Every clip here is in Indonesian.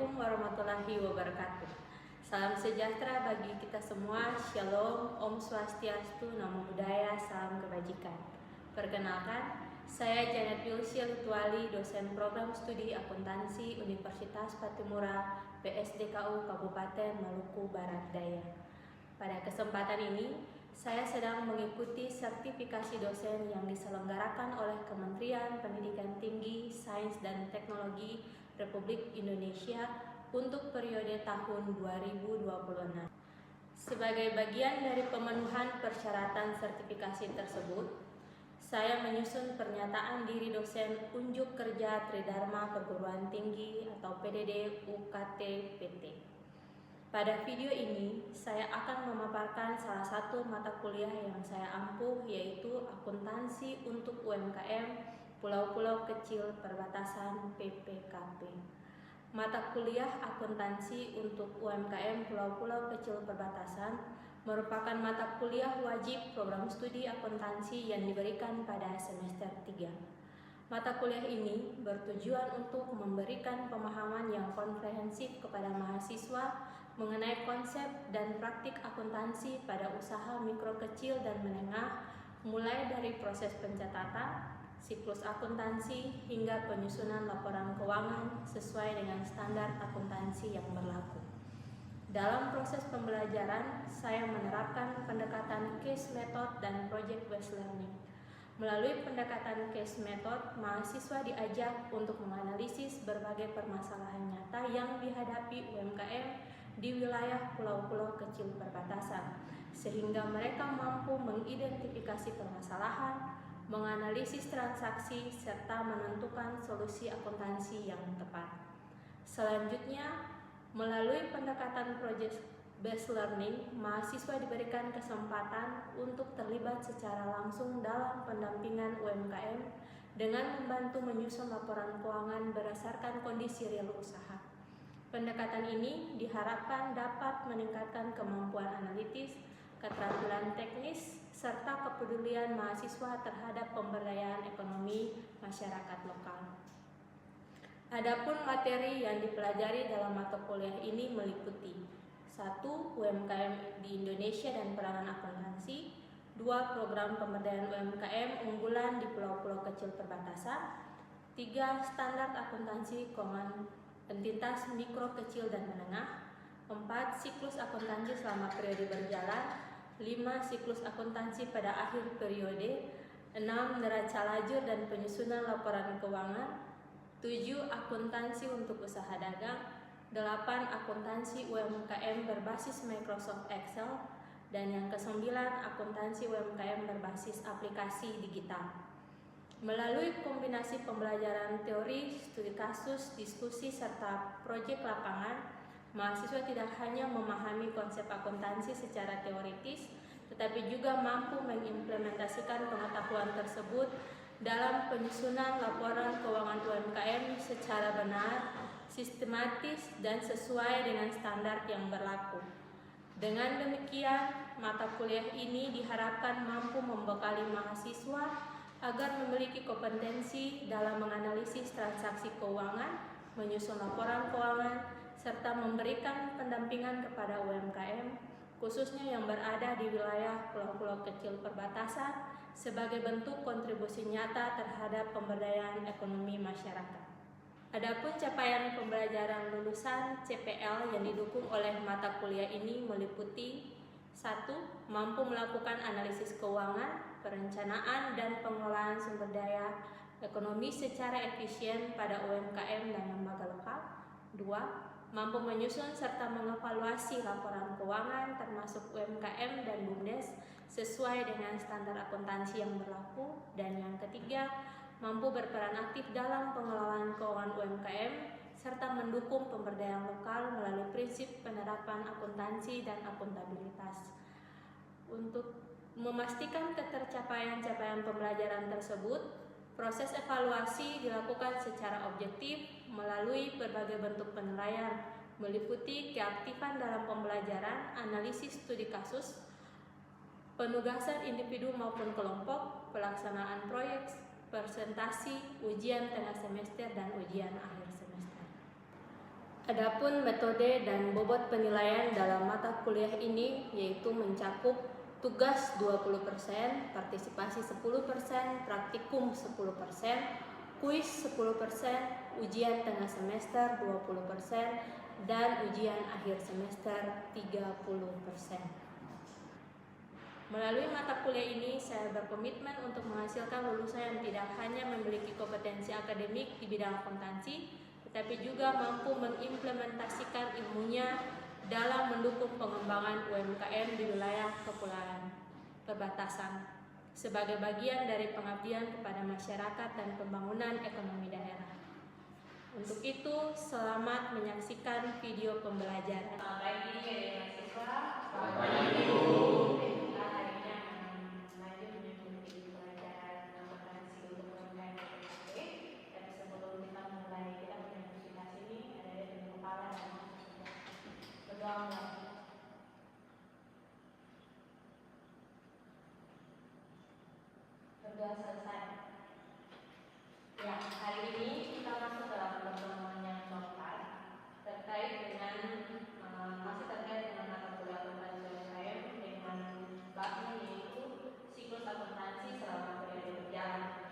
Assalamualaikum warahmatullahi wabarakatuh. Salam sejahtera bagi kita semua. Shalom, Om Swastiastu, Namo Buddhaya, salam kebajikan. Perkenalkan, saya Janet Yulsia Lutuali, dosen program studi akuntansi Universitas Patimura, PSDKU Kabupaten Maluku Barat Daya. Pada kesempatan ini, saya sedang mengikuti sertifikasi dosen yang diselenggarakan oleh Kementerian Pendidikan Tinggi, Sains dan Teknologi Republik Indonesia untuk periode tahun 2026. Sebagai bagian dari pemenuhan persyaratan sertifikasi tersebut, saya menyusun pernyataan diri dosen unjuk kerja Tridharma Perguruan Tinggi atau PDD UKT PT. Pada video ini, saya akan memaparkan salah satu mata kuliah yang saya ampuh, yaitu Akuntansi untuk UMKM Pulau-Pulau Kecil Perbatasan PPKP. Mata kuliah Akuntansi untuk UMKM Pulau-Pulau Kecil Perbatasan merupakan mata kuliah wajib program studi akuntansi yang diberikan pada semester 3. Mata kuliah ini bertujuan untuk memberikan pemahaman yang komprehensif kepada mahasiswa mengenai konsep dan praktik akuntansi pada usaha mikro kecil dan menengah, mulai dari proses pencatatan, siklus akuntansi, hingga penyusunan laporan keuangan sesuai dengan standar akuntansi yang berlaku. Dalam proses pembelajaran, saya menerapkan pendekatan case method dan project based learning. Melalui pendekatan case method, mahasiswa diajak untuk menganalisis berbagai permasalahan nyata yang dihadapi UMKM di wilayah pulau-pulau kecil perbatasan, sehingga mereka mampu mengidentifikasi permasalahan, menganalisis transaksi, serta menentukan solusi akuntansi yang tepat. Selanjutnya, melalui pendekatan project based learning, mahasiswa diberikan kesempatan untuk terlibat secara langsung dalam pendampingan UMKM dengan membantu menyusun laporan keuangan berdasarkan kondisi real usaha. Pendekatan ini diharapkan dapat meningkatkan kemampuan analitis, keterampilan teknis, serta kepedulian mahasiswa terhadap pemberdayaan ekonomi masyarakat lokal. Adapun materi yang dipelajari dalam mata kuliah ini meliputi 1. UMKM di Indonesia dan peranan akuntansi. 2. Program pemberdayaan UMKM unggulan di pulau-pulau kecil perbatasan. 3. Standar akuntansi keuangan entitas mikro, kecil, dan menengah. 4. Siklus akuntansi selama periode berjalan. 5. Siklus akuntansi pada akhir periode. 6. Neraca lajur dan penyusunan laporan keuangan. 7. Akuntansi untuk usaha dagang. 8. Akuntansi UMKM berbasis Microsoft Excel. Dan yang ke-9, akuntansi UMKM berbasis aplikasi digital. Melalui kombinasi pembelajaran teori, studi kasus, diskusi, serta proyek lapangan, mahasiswa tidak hanya memahami konsep akuntansi secara teoritis, tetapi juga mampu mengimplementasikan pengetahuan tersebut dalam penyusunan laporan keuangan UMKM secara benar, sistematis, dan sesuai dengan standar yang berlaku. Dengan demikian, mata kuliah ini diharapkan mampu membekali mahasiswa agar memiliki kompetensi dalam menganalisis transaksi keuangan, menyusun laporan keuangan, serta memberikan pendampingan kepada UMKM, khususnya yang berada di wilayah pulau-pulau kecil perbatasan, sebagai bentuk kontribusi nyata terhadap pemberdayaan ekonomi masyarakat. Adapun capaian pembelajaran lulusan CPL yang didukung oleh mata kuliah ini meliputi 1. Mampu melakukan analisis keuangan, perencanaan, dan pengelolaan sumber daya ekonomi secara efisien pada UMKM dan lembaga lokal. 2. Mampu menyusun serta mengevaluasi laporan keuangan termasuk UMKM dan BUMDes sesuai dengan standar akuntansi yang berlaku. Dan yang ketiga, mampu berperan aktif dalam pengelolaan keuangan UMKM serta mendukung pemberdayaan lokal melalui prinsip penerapan akuntansi dan akuntabilitas. Untuk memastikan ketercapaian pembelajaran tersebut, proses evaluasi dilakukan secara objektif melalui berbagai bentuk penilaian, meliputi keaktifan dalam pembelajaran, analisis studi kasus, penugasan individu maupun kelompok, pelaksanaan proyek, presentasi, ujian tengah semester, dan ujian akhir semester. Adapun metode dan bobot penilaian dalam mata kuliah ini yaitu mencakup tugas 20%, partisipasi 10%, praktikum 10%, kuis 10%, ujian tengah semester 20%, dan ujian akhir semester 30%. Melalui mata kuliah ini, saya berkomitmen untuk menghasilkan lulusan yang tidak hanya memiliki kompetensi akademik di bidang akuntansi, tetapi juga mampu mengimplementasikan ilmunya dalam mendukung pengembangan UMKM di wilayah kepulauan perbatasan sebagai bagian dari pengabdian kepada masyarakat dan pembangunan ekonomi daerah. Untuk itu, selamat menyaksikan video pembelajaran. Selamat pagi mahasiswa. Selamat pagi, Bu. Kita hari ini akan lanjut mengikuti pelajaran akuntansi untuk UMKM PPKP. Tapi sebelum kita mulai, kita punya aktivitas ini ada dari kepala dan berdoa mulai. Berdoa selesai. Ya, hari ini kita masuk dalam pertemuan yang keempat terkait dengan masih terkait dengan mata kuliah akuntansi UMKM dengan babnya yaitu siklus akuntansi selama periode berjalan.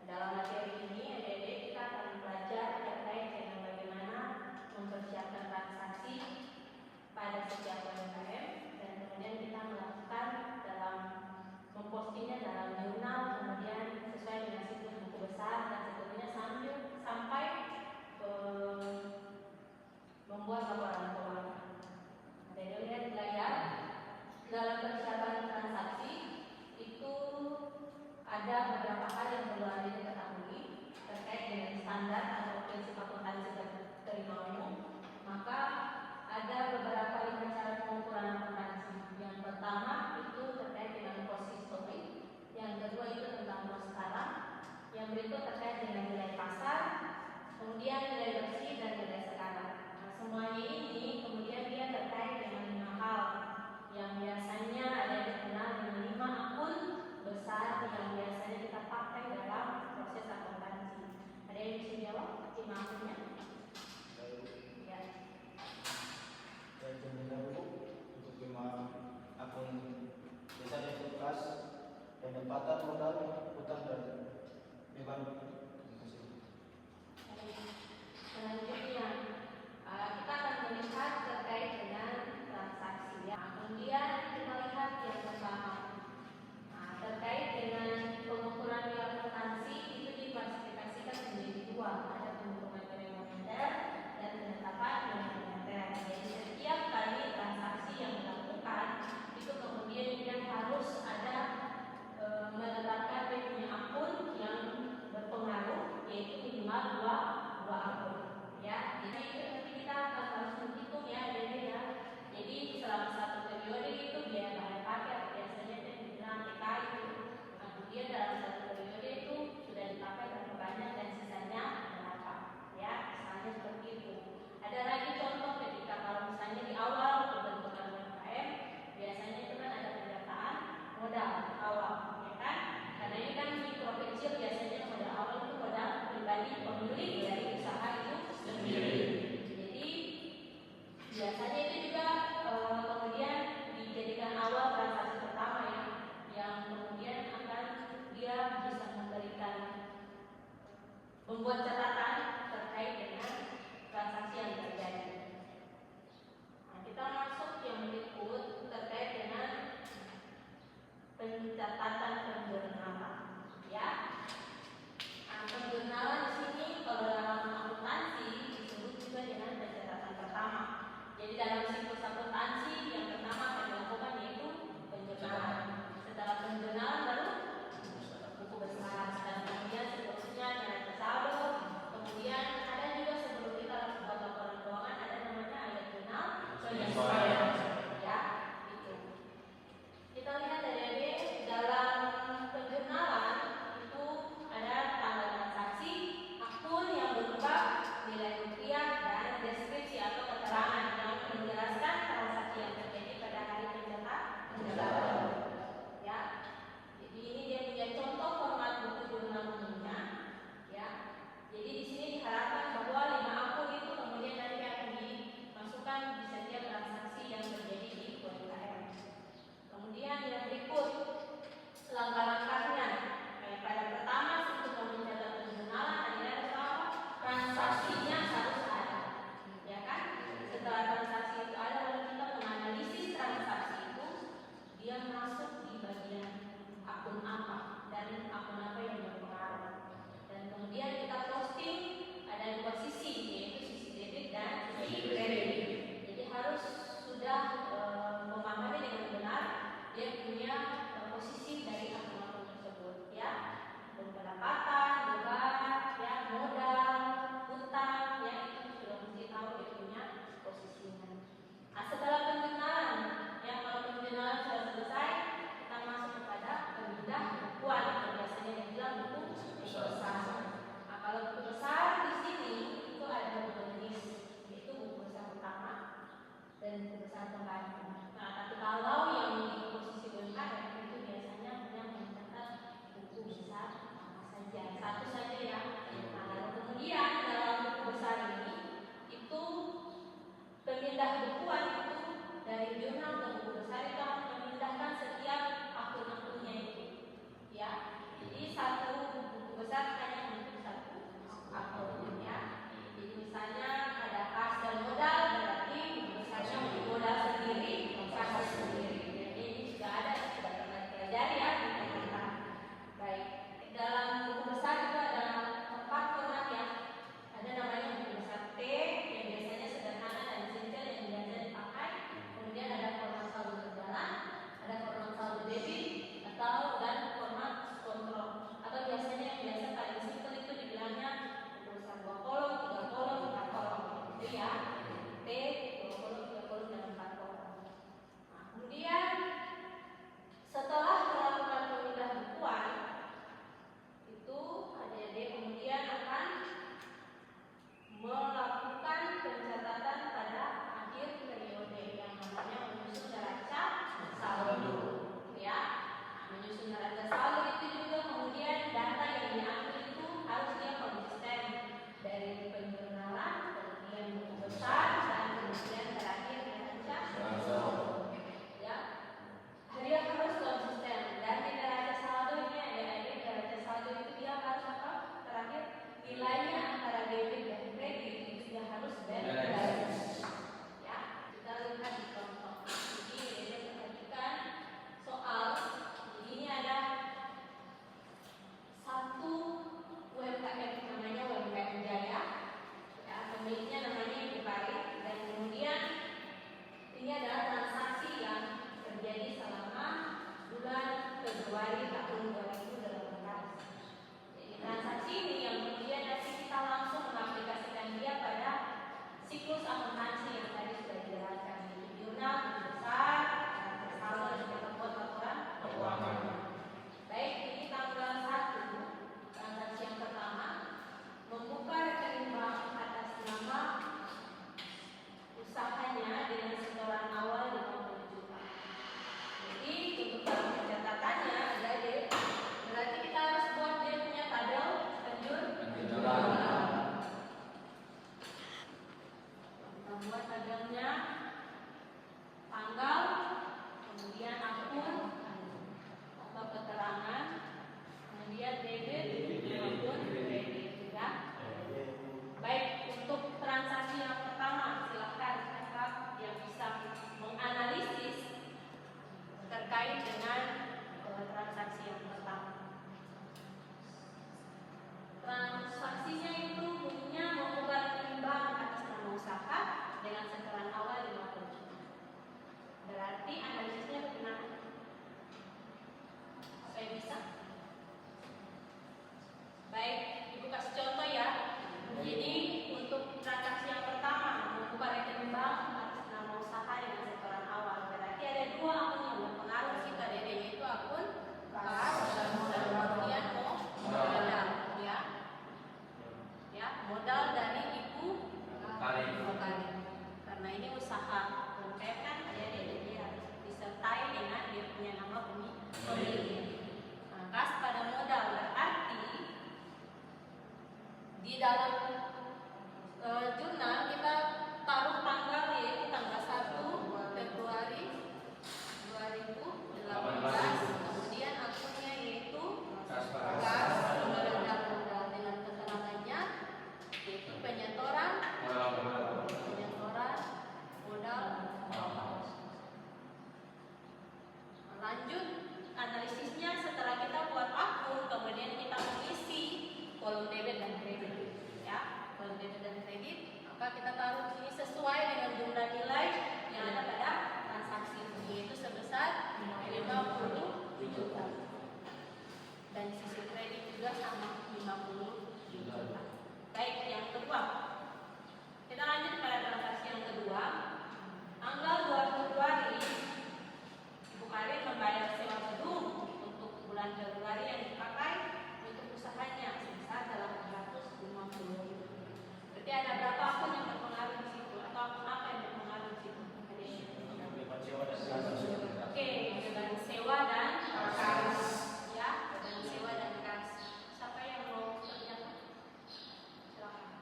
Dalam materi ini, adik-adik kita akan belajar terkait dengan bagaimana mempersiapkan transaksi pada setiap UMKM dan kemudian kita melakukan dalam mempostingnya dalam jurnal, kemudian sesuai dengan siklus buku besar dan seterusnya sampai membuat laporan keuangan. Jadi lihat di layar, dalam persiapan transaksi itu ada beberapa hal yang perlu Anda ketahui terkait dengan standar atau prinsip akuntansi terima umum. Maka ada beberapa lima cara pengukuran akuntansi. Yang pertama itu terkait dengan cost history, yang kedua itu tentang cost sekarang, yang berikut terkait dengan nilai pasar, kemudian nilai bersih dan nilai sekarang. Semuanya ini kemudian dia terkait dengan 5 hal yang biasanya ada dikenal dengan 5 akun besar yang biasanya kita pakai dalam proses akuntansi. Ada yang bisa jawab 5 akunnya? Ya. Yang benar, Bu, untuk 5 akun desa dan kas, pendapatan, modal, utang dan beban. Terima kasih. Selanjutnya kita akan melihat terkait dengan transaksi. Kemudian kita lihat yang pertama terkait dengan pengukuran nilai akuntansi itu diklasifikasikan menjadi 2, ada pengukuran nilai moneter dan penetapan nilai moneter. Jadi setiap kali transaksi yang dilakukan itu kemudian dia harus ada menetapkan punya akun yang berpengaruh yaitu minimal 2 akun. Ya, jadi itu nanti kita akan harus menghitung ya, jadi selama satu periode itu biaya bahan pakai biasanya dibilang TKI itu. Kemudian dalam satu periode itu sudah dipakai berapa banyak dan sisanya berapa. Ya, misalnya seperti itu. Ada lagi contoh ketika kalau misalnya di awal pembentukan UMKM biasanya itu kan ada pendataan modal awal, ya kan? Karena ini kan mikro kecil biasanya modal awal itu modal pribadi pemilik dari usaha itu sendiri. Jadi biasanya itu juga kemudian dijadikan awal transaksi pertama ya, yang kemudian akan dia bisa memberikan membuat catatan terkait dengan transaksi yang terjadi. Nah, kita masuk yang berikut terkait dengan pencatatan penjurnalan, ya. Nah, penjurnalan di sini kalau dalam akuntansi disebut juga dengan pencatatan pertama. Jadi dalam siklus akuntansi yang pertama akan dilakukan yaitu penjurnalan. Setelah penjurnalan baru buku besar dan kemudian seterusnya nilai saldo, Di dalam jurnal kita taruh tanggal, yaitu tanggal 1 Februari 2018. Kemudian akunnya yaitu kas penggeledah modal dengan keterangannya yaitu penyetoran modal. Lanjut analisisnya, setelah kita buat akun, kemudian kita mengisi kolom debit dan kredit, ya, kolom debit dan kredit, maka kita taruh ini sesuai dengan jumlah nilai yang ada pada transaksi, yaitu sebesar 50 juta. Dan sisi kredit juga sama 50 juta. Baik, yang kedua, kita lanjut pada transaksi yang kedua. Tanggal 2 Februari Ibu Karin membayar sewa gedung untuk bulan Februari yang dipakai untuk usahanya sebesar 850. Berarti ada berapa akun yang berpengaruh di situ, atau akun apa yang berpengaruh di situ? Oke, beban sewa dan kas, ya, beban sewa dan kas. Siapa yang mau kerjakan? Silakan.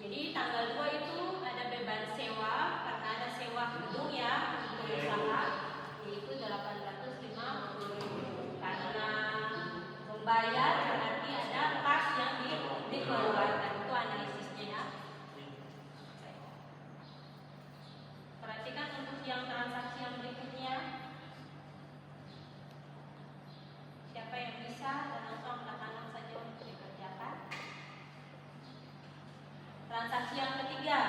Jadi tanggal 2 itu ada beban sewa, karena ada sewa gedung ya untuk usaha, yaitu 850.000. Karena membayar berarti ada kas yang dikeluarkan. Itu analisisnya ya. Perhatikan untuk yang transaksi yang berikutnya. Siapa yang bisa dan langsung angkat tangan saja untuk dikerjakan. Transaksi yang ketiga,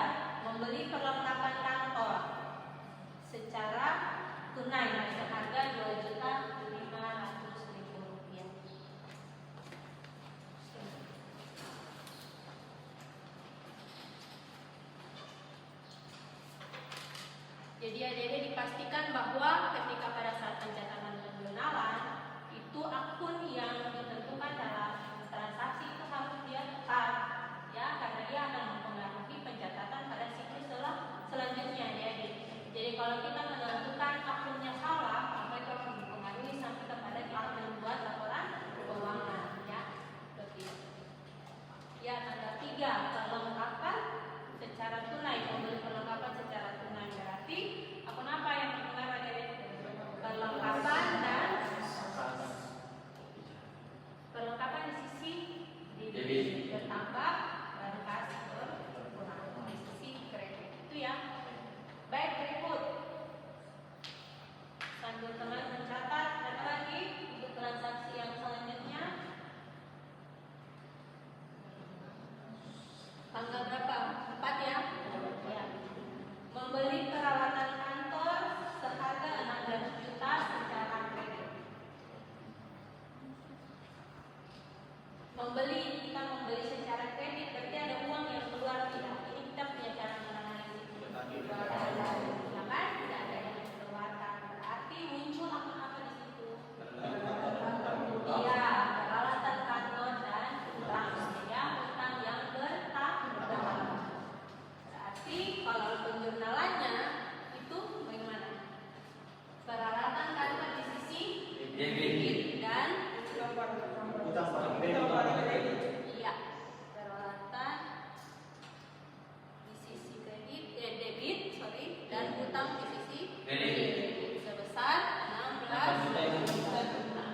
membeli perlengkapan kantor secara tunai seharga Rp2.500.000. Jadi adik-adik dipastikan bahwa ketika pada saat pencatatan penjualan itu akun yang ditentukan dalam transaksi itu harus dia tepat, ya, karena dia akan mempengaruhi pencatatan pada siklus selanjutnya ya. Jadi kalau kita menentukan akunnya salah, maka itu akan mempengaruhi sampai kepada kita membuat laporan keuangan ya. Begitu. Ya, tanggal 3 perlengkapan secara tunai, membeli perlengkapan secara tunai berarti akun apa yang berpengaruh dari perlengkapan dan perlengkapan di sisi debit bertambah dan kas berkurang di sisi kredit itu ya. Baik, berikut sambil teman mencatat, ada lagi untuk transaksi yang selanjutnya. Tanggal berapa? 4 ya? Ya. Membeli peralatan kantor seharga 16 juta secara kredit. Kita membeli secara kredit berarti ada uang yang keluar tidak? Ini kita punya cara menganalisis. Ya kan? Tidak ada yang dikeluarkan. Berarti muncul apa di situ? Iya, peralatan kantor dan utang. Ya, utang yang bertambah. Berarti kalau penjurnalannya itu bagaimana? Peralatan kantor di sisi debit dan iya, peralatan di sisi debit, dan utang di sisi kredit sebesar 16 juta.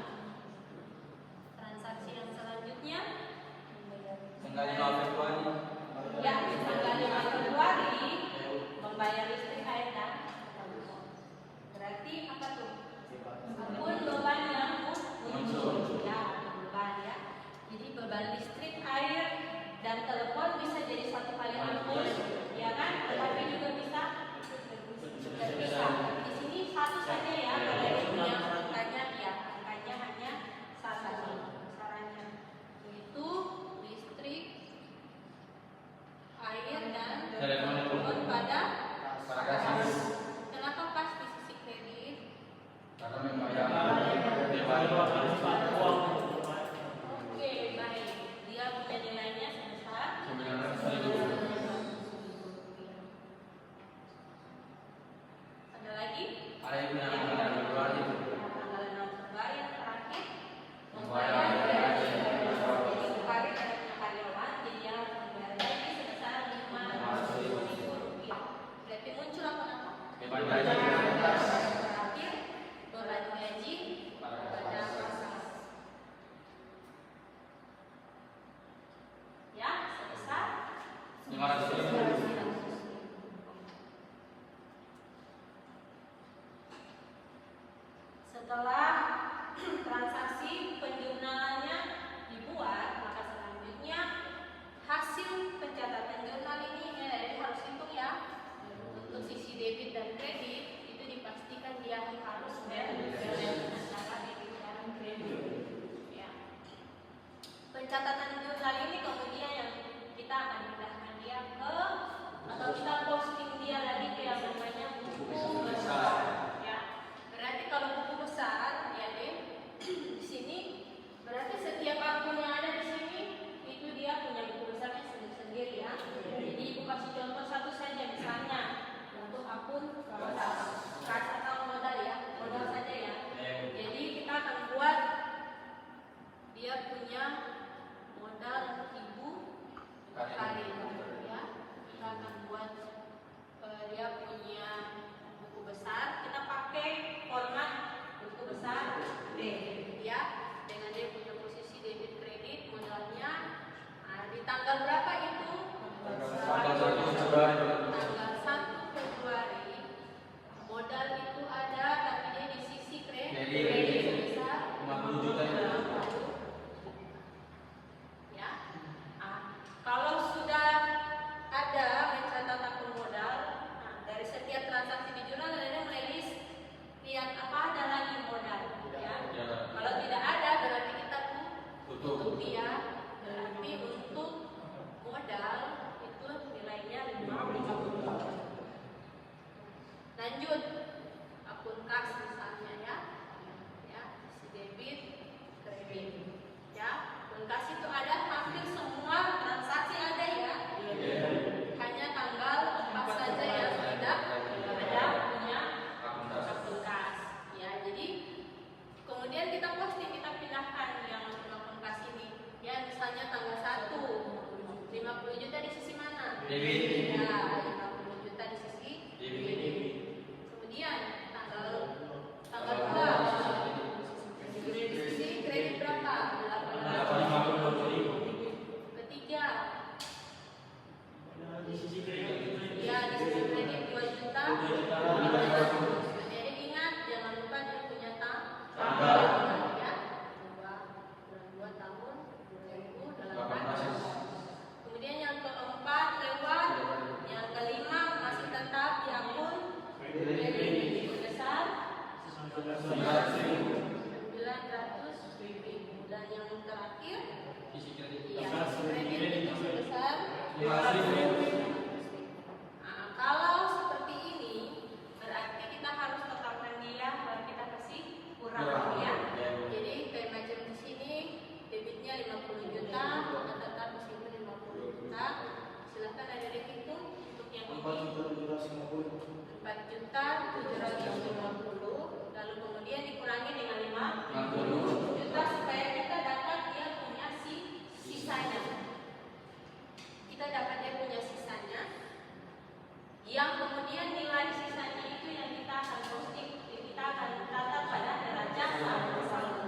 Transaksi yang selanjutnya Tanggal 5 Februari. ya, tanggal 5 Februari membayar listrik, air dan berarti apa tuh? Akun beban yang muncul ya, beban ya. Jadi beban listrik, air dan telepon bisa jadi satu kali akun, ya kan? Tetapi juga bisa terpisah. Di sini satu saja ya, kalau ini yang angkanya ya, angkanya hanya satu sarannya, yaitu listrik, air dan telepon pada kas. Kenapa pas di sisi kredit? Karena membayar. Oke, baik. Dia punya nilainya sebesar 900.000. Ada Ada yang punya tanggal Februari. tanggal 6 Februari yang terakhir Membayar gaji. Jadi kemarin ada punya karyawan, jadi dia harus membayar gaji sebesar Rp500.000. Berarti muncul apa? Beban gaji. Terakhir beban gaji pada pasar. Ya, sebesar 500.000. Setelah transaksi penjurnalannya dibuat, maka selanjutnya hasil pencatatan jurnal ini harus hitung ya. Untuk sisi debit dan kredit itu dipastikan dia harus balance antara debit dan kredit. Ya. Pencatatan jurnal ini kemudian yang kita akan pindahkan dia ke atau kita posting dia lagi ke yang namanya buku besar. Ya. Berarti kalau buku besar ya deh di sini berarti setiap akun yang ada di sini itu dia punya buku besarnya sendiri ya. Jadi ibu kasih contoh satu saja misalnya untuk akun kas atau modal ya, modal saja ya. Jadi kita akan buat dia punya modal ibu karir ya. Kita akan buat dia punya buku besar. Kita pakai format buku besar D ya, dengan dia punya posisi debit kredit modalnya. Nah, di tanggal berapa itu? Tanggal 1 Februari. Tanggal 1 Februari modal itu ada, tapi dia di sisi kredit sebesar 50 juta. ya. Kalau sudah ada mencatat akun modal, dari setiap transaksi di jurnal ada merilis lihat apa ada lagi modal ya. Kalau tidak ada berarti kita tutup ya. Berarti untuk modal itu nilainya 50. Lanjut akun kas misalnya ya. Ya, si debit, kredit. Ya, akun kas itu ada hampir semua transaksi ada ya. Hanya tanggal 4 saja yang tidak ada punya akun kas. Ya, jadi kemudian kita posting, kita pindahkan yang akun kas ini. Ya, misalnya tanggal 1 50 juta di sisi mana? Debit. Ya, 50 juta di sisi debit. Kemudian tanggal 2 di sisi kredit berapa? 850.000. Ketiga ya, di sisi kredit 2 juta. Jadi ingat jangan lupa dia punya tanggal ya. 2 tahun 2018. Kemudian yang keempat lewat, yang kelima masih tetap di akun kredit besar 900.000. Dan yang terakhir Isi kredit. ya, kredit itu sebesar 500.000. Nah, kalau seperti ini berarti kita harus tetapkan dia, kita kasih kurang ya. Jadi kayak macam di sini debitnya 50 juta, maka tetap di situ 50 juta. Silakan ada dihitung untuk yang ini 4.750.000. Lalu kemudian dikurangi dengan 50 juta supaya kita dapat dia punya sisanya. Kita dapat dia punya sisanya. Yang kemudian nilai sisanya itu yang kita akan posting, kita akan catat pada neraca saldo.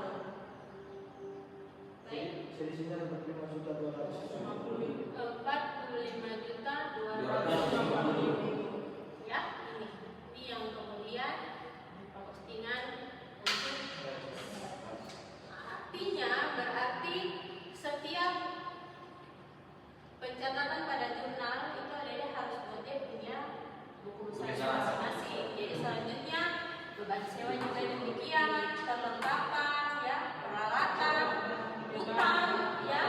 Baik. Selisihnya 45.250.000. 45.250.000. Ya, ini yang kemudian postingan untuk artinya berarti setiap pencatatan pada jurnal itu adalah harus buat dia punya buku besar masing-masing. Jadi selanjutnya beban sewa juga demikian, perlengkapan ya, peralatan, utang ya.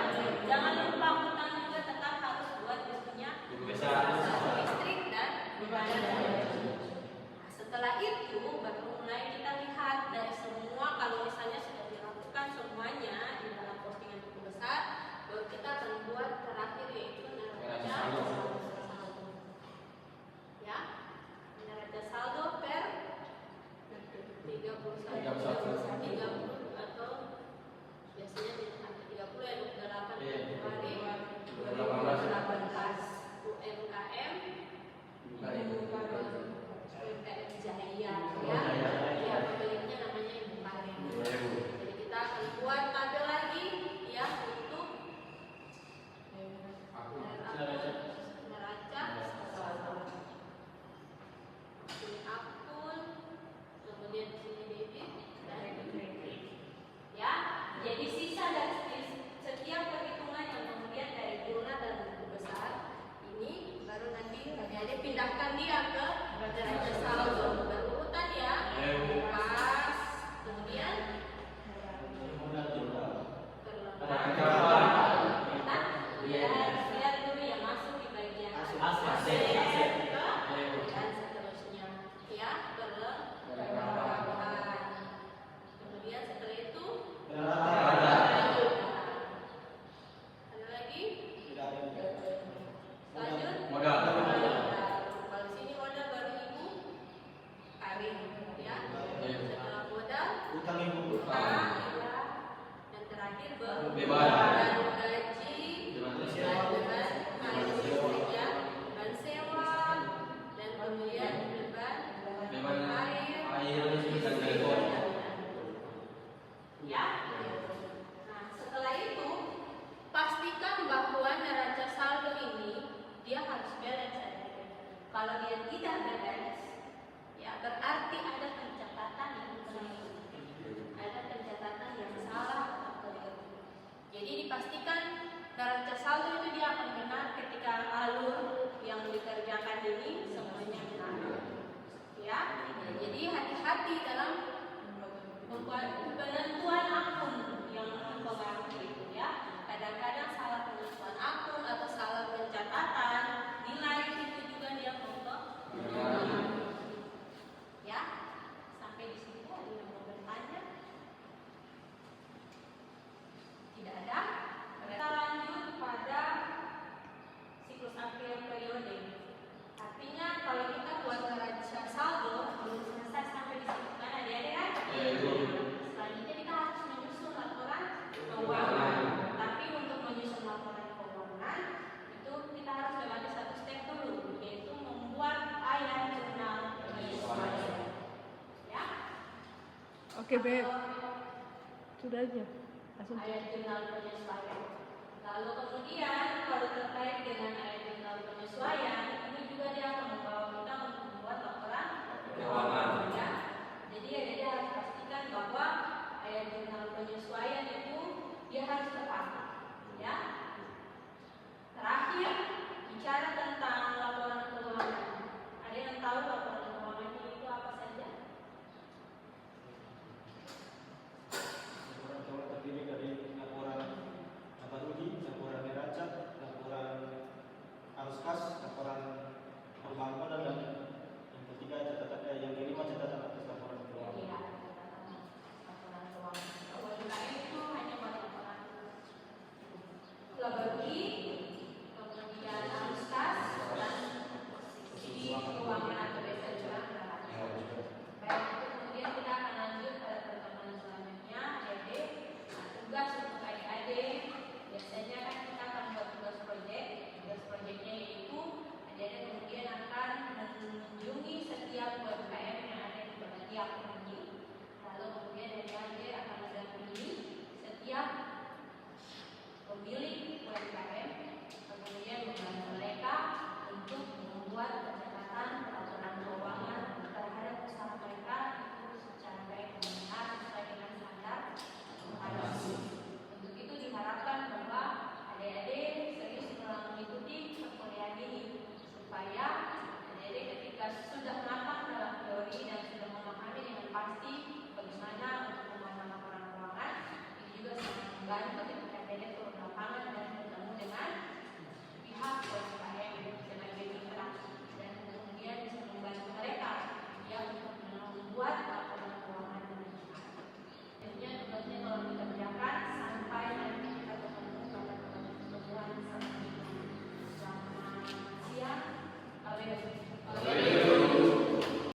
Jangan lupa utang juga tetap harus buat dia punya Buku besar. listrik dan beban. Setelah itu baru mulai kita lihat dari semua, kalau misalnya sudah dilakukan semuanya di dalam postingan buku besar, baru kita akan buat terakhir yaitu neraca saldo. Ya, neraca saldo per 31 30 atau biasanya di angka 30 ya 28 Iya. Februari 2018. 2018 UMKM UMKM Jaya ya. Ya, pemiliknya namanya Ibu Karin. Jadi kita akan buat tabel lagi ya untuk neraca, ini akun, kemudian di sini debit dan kredit. Ya, jadi sisa dari setiap perhitungan yang kemudian dari jurnal dan buku besar ini baru nanti jadi pindahkan dia ke neraca saldo berurutan ya. Pas, kemudian lihat dulu yang masuk di bagian aset dan seterusnya ya perlengkapan. Kemudian setelah itu ada lagi lanjut Modal. kalau di sini modal baru Ibu Karin ya. Setelah modal Utang ibu. utang ya. Dan terakhir Beban. beban gaji Beban dan sewa. beban listrik ya, beban sewa dan kemudian beban Beban air, air, listrik, dan telepon. ya. Nah, setelah itu pastikan bahwa neraca saldo ini dia harus balance ya. Kalau dia tidak balance, ya berarti ada pencatatan yang keliru. Ada pencatatan yang salah atau keliru. Jadi dipastikan neraca saldo itu dia akan benar ketika alur yang dikerjakan ini semuanya benar. Ya, jadi hati-hati dalam penentuan akun yang mempengaruhi itu ya. Kadang-kadang salah penentuan akun atau salah pencatatan nilai itu juga dia mempengaruhi. Ya, sampai di sini ada yang mau bertanya? Tidak ada? Kita lanjut pada siklus akhir periode. Artinya kalau kita buat neraca saldo belum selesai sampai di situ kan adik-adik kan? Ya, Ibu. Selanjutnya kita harus menyusun laporan keuangan. Tapi untuk menyusun laporan keuangan itu kita harus lewati satu step dulu, yaitu membuat ayat jurnal penyesuaian. Ya. Oke, Beb. Sudah aja. Langsung. Ayat jurnal penyesuaian. Lalu kemudian kalau terkait dengan ayat jurnal penyesuaian ini juga dia akan membawa